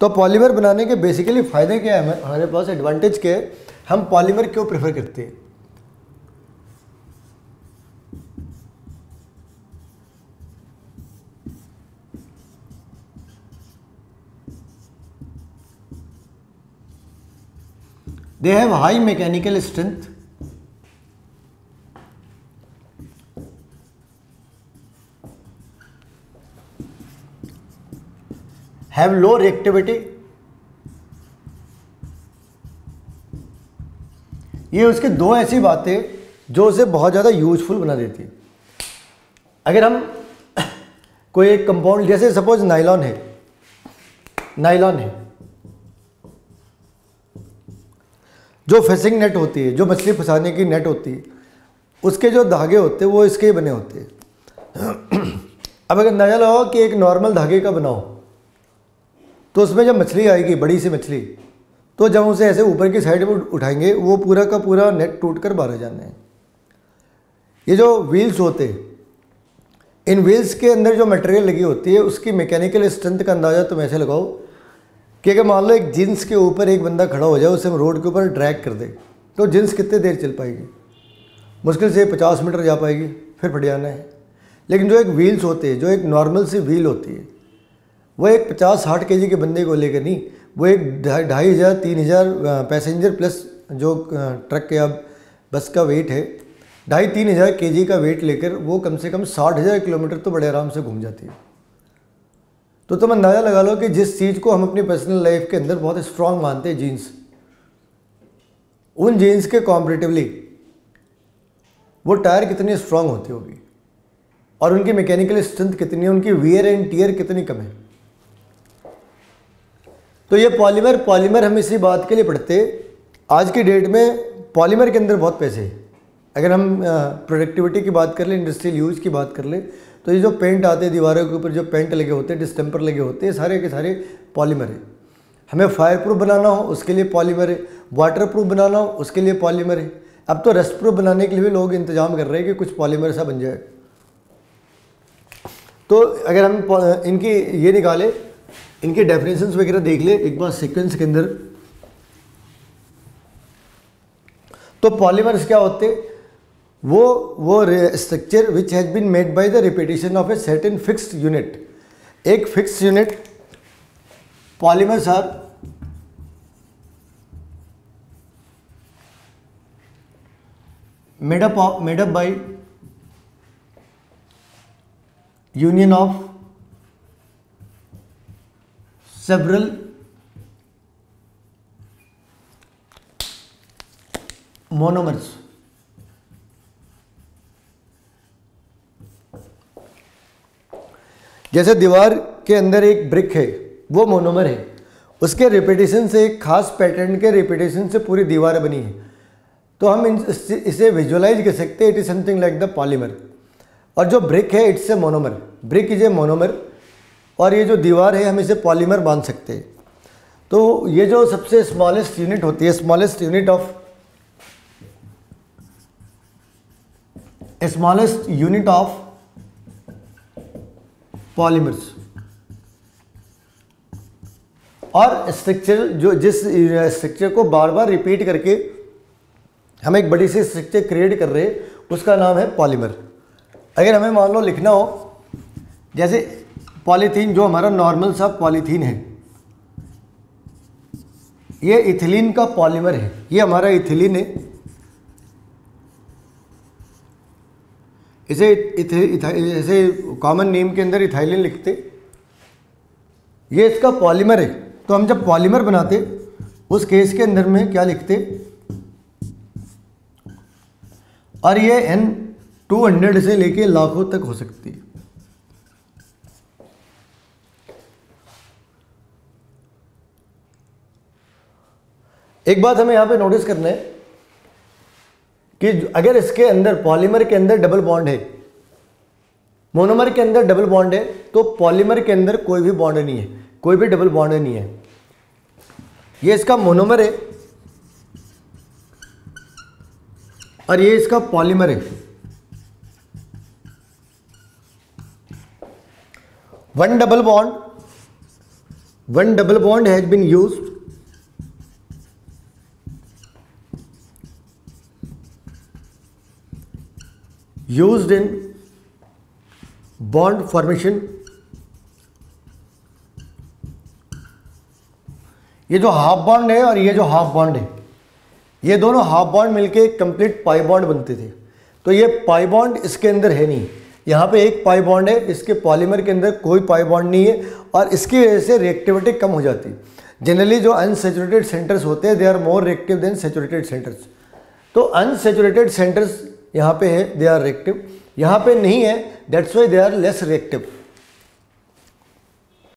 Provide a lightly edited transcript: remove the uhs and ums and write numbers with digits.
तो पॉलीमर बनाने के बेसिकली फ़ायदे क्या है, हमारे पास एडवांटेज क्या है, हम पॉलीमर क्यों प्रेफर करते हैं। They have high mechanical strength, have low reactivity. ये उसके दो ऐसी बातें जो उसे बहुत ज़्यादा यूजफुल बना देती है। अगर हम कोई एक कंपाउंड, जैसे सपोज नायलॉन है, जो फिशिंग नेट होती है, जो मछली फंसाने की नेट होती है, उसके जो धागे होते हैं वो इसके बने होते हैं। अब अगर अंदाजा लगाओ कि एक नॉर्मल धागे का बनाओ, तो उसमें जब मछली आएगी, बड़ी सी मछली, तो जब उसे ऐसे ऊपर की साइड में उठाएंगे, वो पूरा का पूरा नेट टूट कर बाहर आ जाना है। ये जो व्हील्स होते हैं, इन व्हील्स के अंदर जो मटेरियल लगी होती है, उसकी मैकेनिकल स्ट्रेंथ का अंदाज़ा तुम ऐसे लगाओ कि अगर मान लो एक जीन्स के ऊपर एक बंदा खड़ा हो जाए, उसे हम रोड के ऊपर ड्रैग कर दे, तो जीन्स कितने देर चल पाएगी? मुश्किल से 50 मीटर जा पाएगी, फिर फट जाना है। लेकिन जो एक व्हील्स होते हैं, जो एक नॉर्मल सी व्हील होती है, वो एक 50-60 केजी के बंदे को लेकर नहीं, वो एक 2500-3000 पैसेंजर प्लस जो ट्रक या बस का वेट है, 2500-3000 केजी का वेट लेकर वो कम से कम 60,000 किलोमीटर तो बड़े आराम से घूम जाती है। तो तुम अंदाज़ा लगा लो कि जिस चीज़ को हम अपनी पर्सनल लाइफ के अंदर बहुत स्ट्रांग मानते हैं, जीन्स, उन जीन्स के कॉम्परेटिवली वो टायर कितनी स्ट्रांग होती होगी और उनकी मैकेनिकल स्ट्रेंथ कितनी है, उनकी वियर एंड टियर कितनी कम है। तो ये पॉलीमर हम इसी बात के लिए पढ़ते। आज की डेट में पॉलीमर के अंदर बहुत पैसे हैं। अगर हम प्रोडक्टिविटी की बात कर लें, इंडस्ट्रियल यूज़ की बात कर लें, तो ये जो पेंट आते हैं दीवारों के ऊपर, जो पेंट लगे होते हैं, डिस्टेम्पर लगे होते हैं, सारे के सारे पॉलीमर है। हमें फायर प्रूफ बनाना हो उसके लिए पॉलीमर है, वाटर प्रूफ बनाना हो उसके लिए पॉलीमर है। अब तो रस्ट प्रूफ बनाने के लिए भी लोग इंतजाम कर रहे हैं कि कुछ पॉलीमर सा बन जाए। तो अगर हम इनकी ये निकालें, इनकी डेफिनेशंस वगैरह देख ले एक बार सीक्वेंस के अंदर, तो पॉलीमर्स क्या होते? वो structure which has been made by the repetition of a certain fixed unit. एक fixed unit, polymers are made up by union of several monomers। जैसे दीवार के अंदर एक ब्रिक है, वो मोनोमर है, उसके रिपीटेशन से, एक खास पैटर्न के रिपीटेशन से पूरी दीवार बनी है। तो हम इसे विजुअलाइज कर सकते हैं, it is something like the polymer. और जो ब्रिक है, it's a monomer, brick is a monomer, और ये जो दीवार है हम इसे पॉलीमर मान सकते हैं। तो ये जो सबसे स्मॉलेस्ट यूनिट होती है, स्मॉलेस्ट यूनिट ऑफ पॉलीमर्स, और स्ट्रक्चर जो जिस स्ट्रक्चर को बार बार रिपीट करके हम एक बड़ी सी स्ट्रक्चर क्रिएट कर रहे हैं, उसका नाम है पॉलीमर। अगर हमें मान लो लिखना हो, जैसे पॉलीथीन, जो हमारा नॉर्मल सा पॉलीथीन है, ये इथिलीन का पॉलीमर है, ये हमारा इथिलीन है, इसे कॉमन नेम के अंदर इथाइलिन लिखते, ये इसका पॉलीमर है। तो हम जब पॉलीमर बनाते उस केस के अंदर में क्या लिखते, और ये N200 से लेके लाखों तक हो सकती है। एक बात हमें यहां पे नोटिस करना है कि अगर इसके अंदर, पॉलीमर के अंदर डबल बॉन्ड है, मोनोमर के अंदर डबल बॉन्ड है, तो पॉलीमर के अंदर कोई भी बॉन्ड नहीं है, कोई भी डबल बॉन्ड नहीं है। ये इसका मोनोमर है और ये इसका पॉलीमर है। One double bond one double bond has been used in bond formation. ये जो हाफ बॉन्ड है और ये जो हाफ बॉन्ड है, ये दोनों हाफ बॉन्ड मिलके एक कंप्लीट पाई बॉन्ड बनते थे। तो ये पाई बॉन्ड इसके अंदर है नहीं, यहाँ पे एक पाई बॉन्ड है, इसके पॉलीमर के अंदर कोई पाई बॉन्ड नहीं है और इसकी वजह से रिएक्टिविटी कम हो जाती है। जनरली जो अनसैचुरेटेड सेंटर्स होते हैं they are more reactive than saturated centres. तो अनसैचुरेटेड सेंटर्स यहाँ पे है, दे आर रिएक्टिव, यहाँ पे नहीं है, that's why they are less reactive.